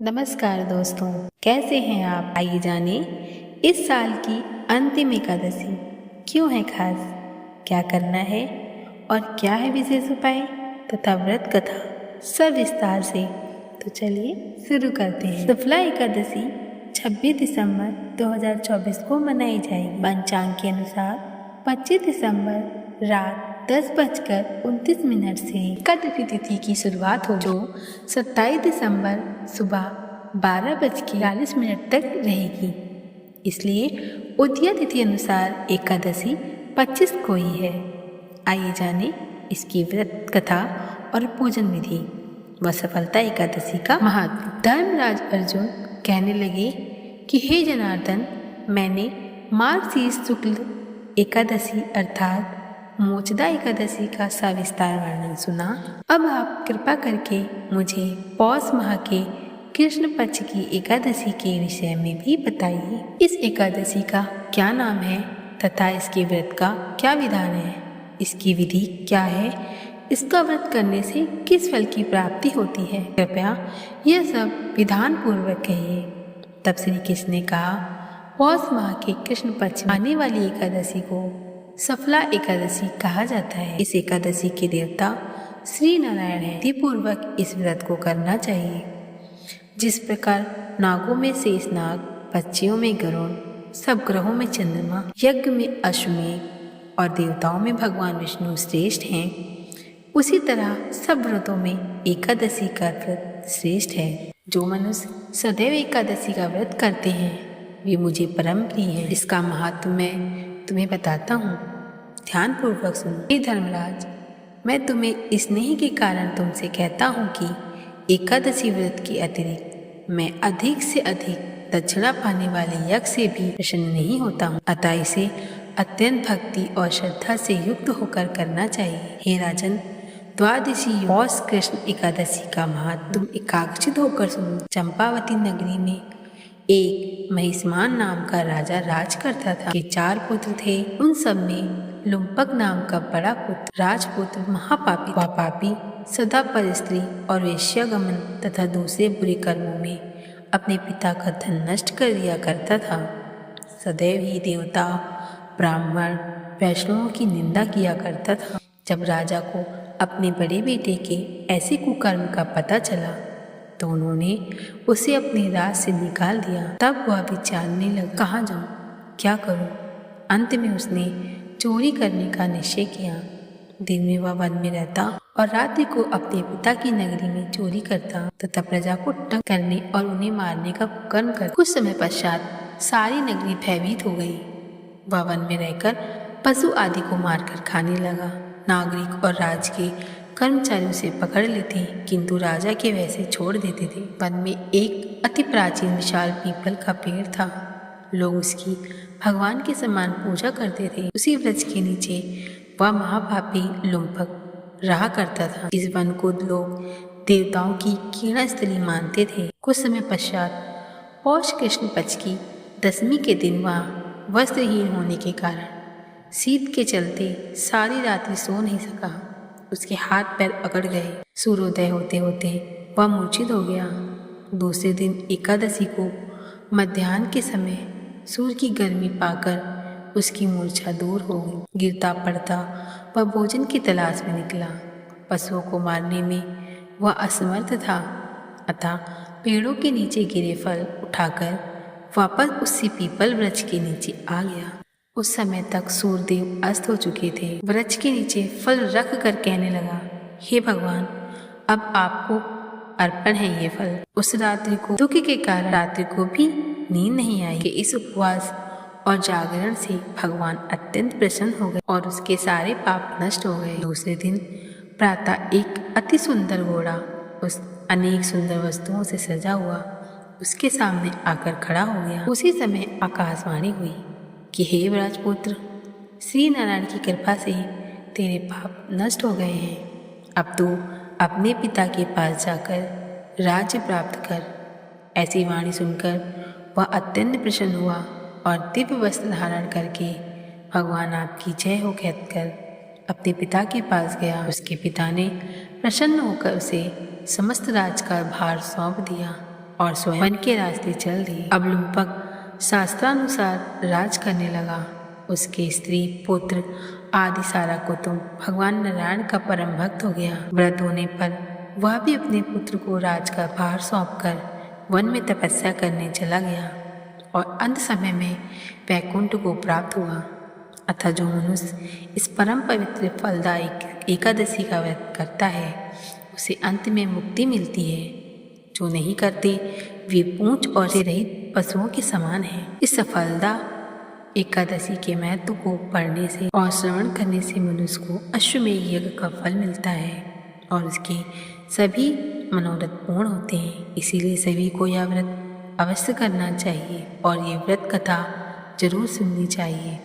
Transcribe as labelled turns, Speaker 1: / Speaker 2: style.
Speaker 1: नमस्कार दोस्तों, कैसे हैं आप? आइए जाने इस साल की अंतिम एकादशी क्यों है खास, क्या करना है और क्या है विशेष उपाय तथा व्रत कथा सब विस्तार से। तो चलिए शुरू करते हैं। सफला एकादशी 26 दिसंबर 2024 को मनाई जाएगी। पंचांग के अनुसार 25 दिसंबर रात 10:29 से एकादशी तिथि की शुरुआत हो, जो 27 दिसंबर सुबह 12:42 तक रहेगी। इसलिए उदया तिथि अनुसार एकादशी 25 को ही है। आइए जाने इसकी व्रत कथा और पूजन विधि व सफलता एकादशी का महत्व। धर्मराज अर्जुन कहने लगे कि हे जनार्दन, मैंने मार्गशीर्ष शुक्ल एकादशी अर्थात मोचदा एकादशी का सविस्तार वर्णन सुना। अब आप कृपा करके मुझे पौष माह के कृष्ण पक्ष की एकादशी के विषय में भी बताइए। इस एकादशी का क्या नाम है तथा इसके व्रत का क्या विधान है, इसकी विधि क्या है, इसका व्रत करने से किस फल की प्राप्ति होती है, कृपया यह सब विधान पूर्वक कहिए। तब श्री कृष्ण ने कहा, पौष माह के कृष्ण पक्ष में आने वाली एकादशी को सफला एकादशी कहा जाता है। इस एकादशी के देवता श्री नारायण है। विधि पूर्वक इस व्रत को करना चाहिए। जिस प्रकार नागों में शेष नाग, पक्षियों में गरुड़, सब ग्रहों में चंद्रमा, यज्ञ में अश्वमेघ और देवताओं में भगवान विष्णु श्रेष्ठ हैं, उसी तरह सब व्रतों में एकादशी का व्रत श्रेष्ठ है। जो मनुष्य सदैव एकादशी का व्रत करते हैं वे मुझे परम प्रिय है। इसका महत्व मैं तुम्हें बताता हूँ, ध्यान पूर्वक सुनो। हे धर्मराज, मैं तुम्हें स्नेह के कारण तुमसे कहता हूँ कि एकादशी व्रत के अतिरिक्त मैं अधिक से अधिक दक्षिणा पाने वाले यज्ञ से भी प्रसन्न नहीं होता हूँ। अतः इसे अत्यंत भक्ति और श्रद्धा से युक्त होकर करना चाहिए। हे राजन, द्वादशी पौष कृष्ण एकादशी का महत्व तुम एकाग्रचित होकर सुनो। चंपावती नगरी में एक महिष्मान नाम का राजा राज करता था। के 4 पुत्र थे। उन सब में लुम्पक नाम का बड़ा पुत्र राजपुत्र महापापी व पापी, सदा पर स्त्री और वेश्यागमन तथा दूसरे बुरे कर्मों में अपने पिता का धन नष्ट कर दिया करता था। सदैव ही देवता, ब्राह्मण, वैष्णवों की निंदा किया करता था। जब राजा को अपने बड़े बेटे के ऐसे कुकर्म का पता चला तो उन्होंने उसे अपने राज से निकाल दिया। तब वह विचारने लगा, कहाँ जाऊँ, क्या करूँ। अंत में उसने चोरी करने का निश्चय किया। दिन में वह वन में रहता और रात्रि को अपने पिता की नगरी में चोरी करता तथा प्रजा को तंग करने और उन्हें मारने का कुकर्म करता। कुछ समय पश्चात सारी नगरी भयभीत हो गई। वह वन में रहकर पशु आदि को मारकर खाने लगा। नागरिक और राज के कर्मचारी उसे पकड़ लेते, किंतु राजा के वैसे छोड़ देते थे। वन में एक अति प्राचीन विशाल पीपल का पेड़ था। लोग उसकी भगवान के समान पूजा करते थे। उसी वृक्ष के नीचे वह महापापी लुम्पक रहा करता था। इस वन को लोग देवताओं की कीड़ा स्थली मानते थे। कुछ समय पश्चात पौष कृष्ण पक्ष की दशमी के दिन वह वस्त्रहीन होने के कारण शीत के चलते सारी रात्रि सो नहीं सका। उसके हाथ पैर अकड़ गए। सूर्योदय होते होते वह मूर्छित हो गया। दूसरे दिन एकादशी को मध्याह्न के समय सूर्य की गर्मी पाकर उसकी मूर्छा दूर हो गई। गिरता पड़ता वह भोजन की तलाश में निकला। पशुओं को मारने में वह असमर्थ था, अतः पेड़ों के नीचे गिरे फल उठाकर वापस उसी पीपल वृक्ष के नीचे आ गया। उस समय तक सूर्यदेव अस्त हो चुके थे। वृक्ष के नीचे फल रख कर कहने लगा, हे भगवान, अब आपको अर्पण है ये फल। उस रात्रि को दुख के कारण रात्रि को भी नींद नहीं आई कि इस उपवास और जागरण से भगवान अत्यंत प्रसन्न हो गए और उसके सारे पाप नष्ट हो गए। दूसरे दिन प्रातः एक अति सुंदर घोड़ा उस अनेक सुंदर वस्तुओं से सजा हुआ उसके सामने आकर खड़ा हो गया। उसी समय आकाशवाणी हुई कि हे राजपुत्र, श्री नारायण की कृपा से तेरे पाप नष्ट हो गए हैं। अब तू अपने पिता के पास जाकर राज्य प्राप्त कर। ऐसी वाणी सुनकर वह अत्यंत प्रसन्न हुआ और दिव्य वस्त्र धारण करके भगवान आपकी जय हो कहकर अपने पिता के पास गया। उसके पिता ने प्रसन्न होकर उसे समस्त राज का भार सौंप दिया। और स्वयं वन के रास्ते चल दिए। अब लूम्पक शास्त्रानुसार राज करने लगा। उसके स्त्री, पुत्र आदि सारा कुटुंब भगवान नारायण का परम भक्त हो गया। व्रत होने पर वह भी अपने पुत्र को राज का भार सौंपकर वन में तपस्या करने चला गया और अंत समय में वैकुंठ को प्राप्त हुआ। अतः जो मनुष्य इस परम पवित्र फलदायक एकादशी का व्रत करता है उसे अंत में मुक्ति मिलती है। जो नहीं करते वे पूंछ और से रहित पशुओं के समान हैं। इस फलदा एकादशी के महत्व को पढ़ने से और श्रवण करने से मनुष्य को अश्वमेध यज्ञ का फल मिलता है और उसके सभी मनोरथ पूर्ण होते हैं। इसीलिए सभी को यह व्रत अवश्य करना चाहिए और ये व्रत कथा जरूर सुननी चाहिए।